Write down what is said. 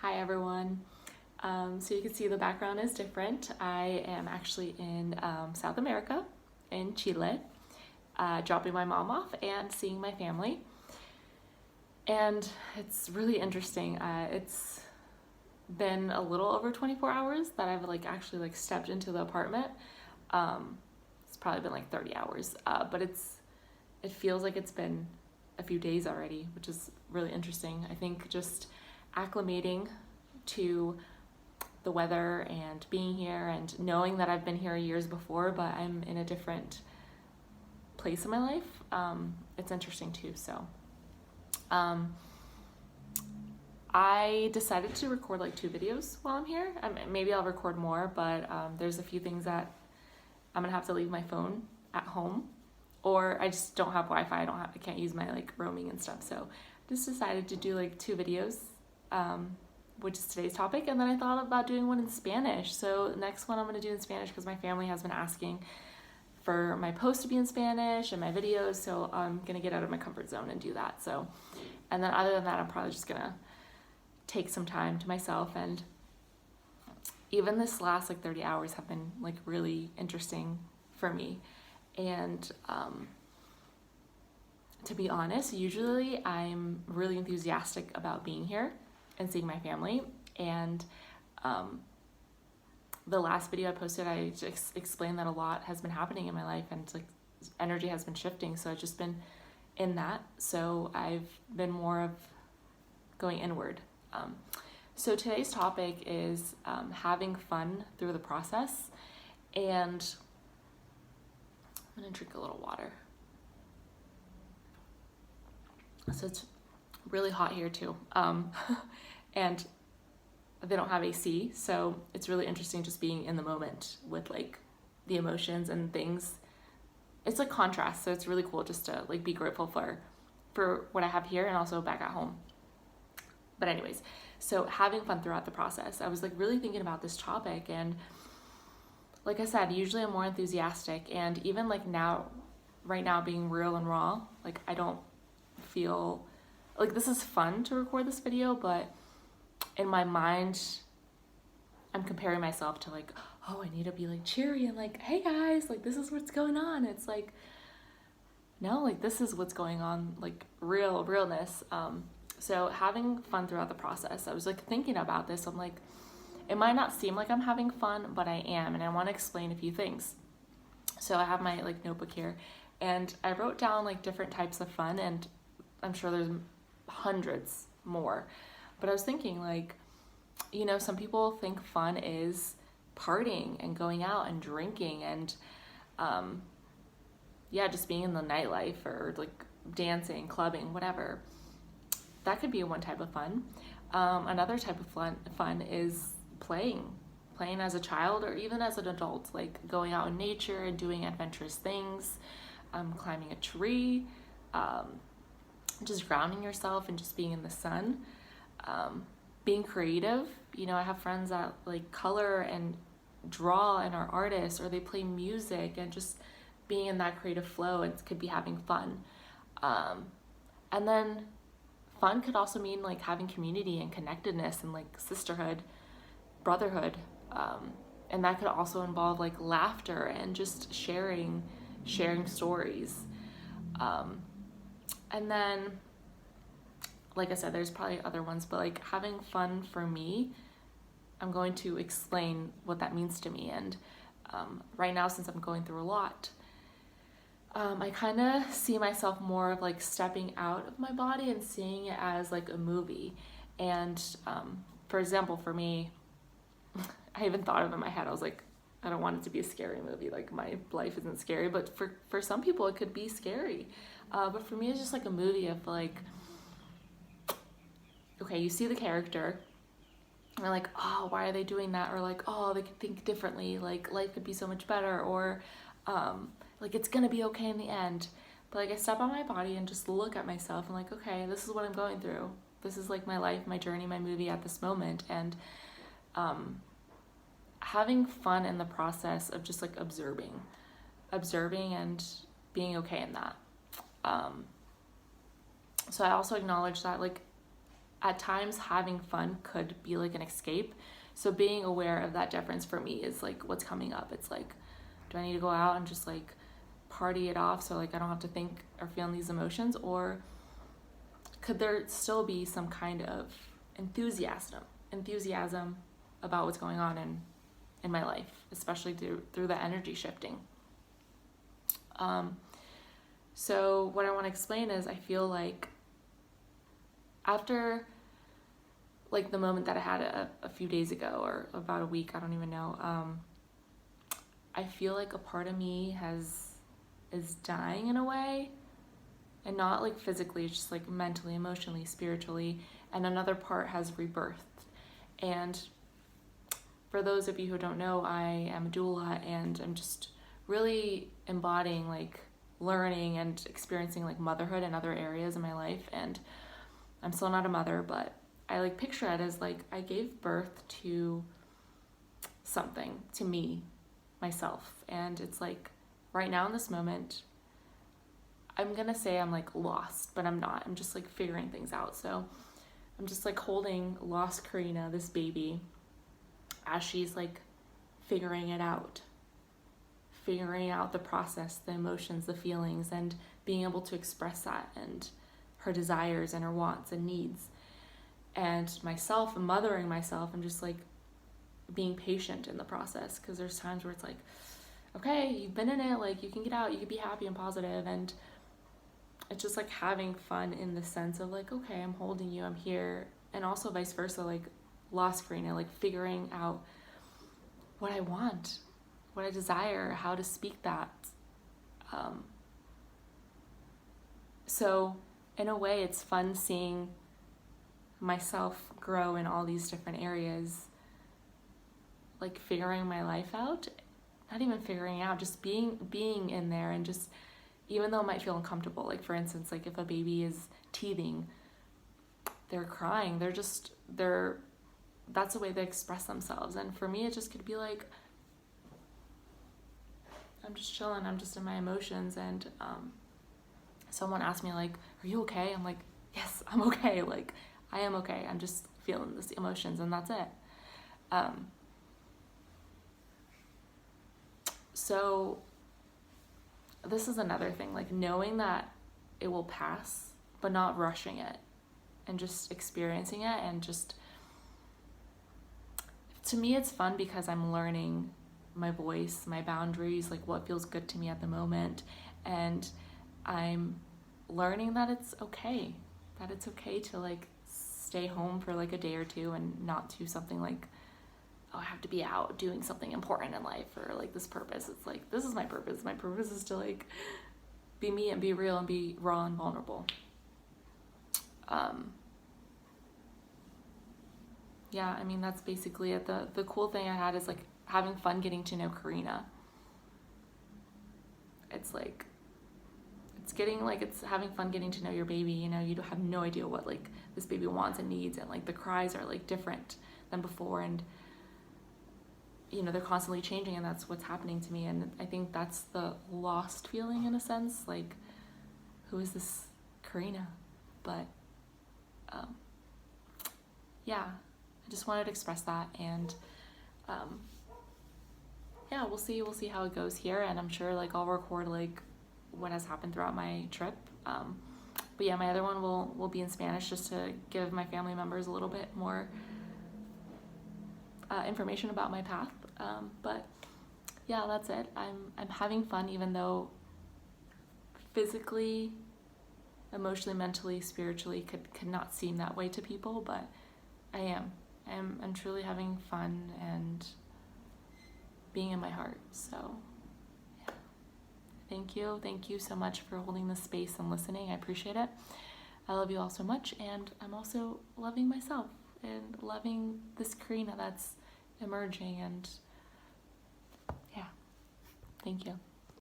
Hi everyone. So you can see the background is different. I am actually in South America, in Chile, dropping my mom off and seeing my family. And it's really interesting. It's been a little over 24 hours that I've actually stepped into the apartment. It's probably been like 30 hours, but it feels like it's been a few days already, which is really interesting. I think just acclimating to the weather and being here and knowing that I've been here years before, but I'm in a different place in my life. It's interesting too. So I decided to record like 2 videos while I'm here. Maybe I'll record more, but there's a few things that I'm gonna have to leave my phone at home, or I just don't have Wi-Fi. I can't use my roaming and stuff. So I just decided to do 2 videos, which is today's topic. And then I thought about doing one in Spanish. So the next one I'm gonna do in Spanish because my family has been asking for my posts to be in Spanish and my videos. So I'm gonna get out of my comfort zone and do that. So, and then other than that, I'm probably just gonna take some time to myself. And even this last 30 hours have been really interesting for me. And to be honest, usually I'm really enthusiastic about being here and seeing my family. And the last video I posted, I just explained that a lot has been happening in my life and energy has been shifting. So I've just been in that. So I've been more of going inward. So today's topic is having fun through the process. And I'm gonna drink a little water. So it's really hot here too. And they don't have AC, so it's really interesting just being in the moment with the emotions and things. It's contrast, so it's really cool just to be grateful for what I have here and also back at home. But anyways, so having fun throughout the process. I was really thinking about this topic, and like I said, usually I'm more enthusiastic, and even now, right now, being real and raw, I don't feel this is fun to record this video, but in my mind I'm comparing myself to oh, I need to be cheery and hey guys, this is what's going on. It's no, this is what's going on, realness. So having fun throughout the process. I was thinking about this. I'm it might not seem like I'm having fun, but I am, and I want to explain a few things. So I have my notebook here, and I wrote down different types of fun, and I'm sure there's hundreds more. But I was thinking some people think fun is partying and going out and drinking and just being in the nightlife or dancing, clubbing, whatever. That could be one type of fun. Another type of fun is playing as a child or even as an adult, going out in nature and doing adventurous things, climbing a tree, just grounding yourself and just being in the sun, being creative. I have friends that color and draw and are artists, or they play music, and just being in that creative flow, it could be having fun. And then fun could also mean having community and connectedness and sisterhood, brotherhood, and that could also involve laughter and just sharing stories. And then, like I said, there's probably other ones, but having fun for me, I'm going to explain what that means to me. And right now, since I'm going through a lot, I kind of see myself more of stepping out of my body and seeing it as a movie. And for example, for me, I even thought of it in my head. I was I don't want it to be a scary movie. My life isn't scary, but for some people it could be scary. But for me, it's just a movie of okay, you see the character and you're oh, why are they doing that? Or oh, they could think differently. Life could be so much better. Or it's gonna be okay in the end. But I step on my body and just look at myself and okay, this is what I'm going through. This is my life, my journey, my movie at this moment. And having fun in the process of just observing and being okay in that. So I also acknowledge that at times having fun could be like an escape. So being aware of that difference for me is like what's coming up. It's like, do I need to go out and just like party it off so like I don't have to think or feel these emotions, or could there still be some kind of enthusiasm about what's going on in my life, especially through the energy shifting. So what I want to explain is I feel like after like the moment that I had a few days ago or about a week, I don't even know, I feel like a part of me is dying in a way, and not like physically, just like mentally, emotionally, spiritually, and another part has rebirthed. And for those of you who don't know, I am a doula, and I'm just really embodying like learning and experiencing like motherhood in other areas in my life. And I'm still not a mother, but I like picture it as like I gave birth to something, to me, myself. And it's like right now in this moment, I'm gonna say I'm like lost, but I'm not. I'm just like figuring things out. So I'm just like holding lost Karina, this baby, as she's like figuring it out, figuring out the process, the emotions, the feelings, and being able to express that, and her desires and her wants and needs. And myself, mothering myself, and just like being patient in the process, because there's times where it's like, okay, you've been in it, like you can get out, you can be happy and positive, and it's just like having fun in the sense of like, okay, I'm holding you, I'm here. And also vice versa, like lost Karina, like figuring out what I want, what I desire, how to speak that. So in a way, it's fun seeing myself grow in all these different areas, like figuring my life out, not even figuring out, just being in there, and just, even though it might feel uncomfortable, like for instance, like if a baby is teething, they're crying, that's the way they express themselves. And for me, it just could be like, I'm just chilling, I'm just in my emotions, and someone asked me like, are you okay? I'm like, yes, I'm okay, like I am okay, I'm just feeling these emotions, and that's it. So this is another thing, like knowing that it will pass, but not rushing it, and just experiencing it. And just, to me, it's fun because I'm learning my voice, my boundaries, like what feels good to me at the moment. And I'm learning that it's okay to like stay home for like a day or two and not do something like, oh, I have to be out doing something important in life, or like this purpose. It's like, this is my purpose. My purpose is to like be me and be real and be raw and vulnerable. Yeah, I mean, that's basically it. The cool thing I had is like having fun getting to know Karina. It's like, it's having fun getting to know your baby. You know, you have no idea what like this baby wants and needs, and like the cries are like different than before, and you know, they're constantly changing, and that's what's happening to me. And I think that's the lost feeling in a sense, like, who is this Karina? But yeah, I just wanted to express that. And yeah, we'll see how it goes here, and I'm sure like I'll record like what has happened throughout my trip. But yeah, my other one will be in Spanish, just to give my family members a little bit more information about my path. But yeah, that's it. I'm having fun, even though physically, emotionally, mentally, spiritually could not seem that way to people, but I am. I'm truly having fun and being in my heart. So yeah. Thank you so much for holding this space and listening. I appreciate it. I love you all so much, and I'm also loving myself and loving this Karina that's emerging. And yeah, thank you.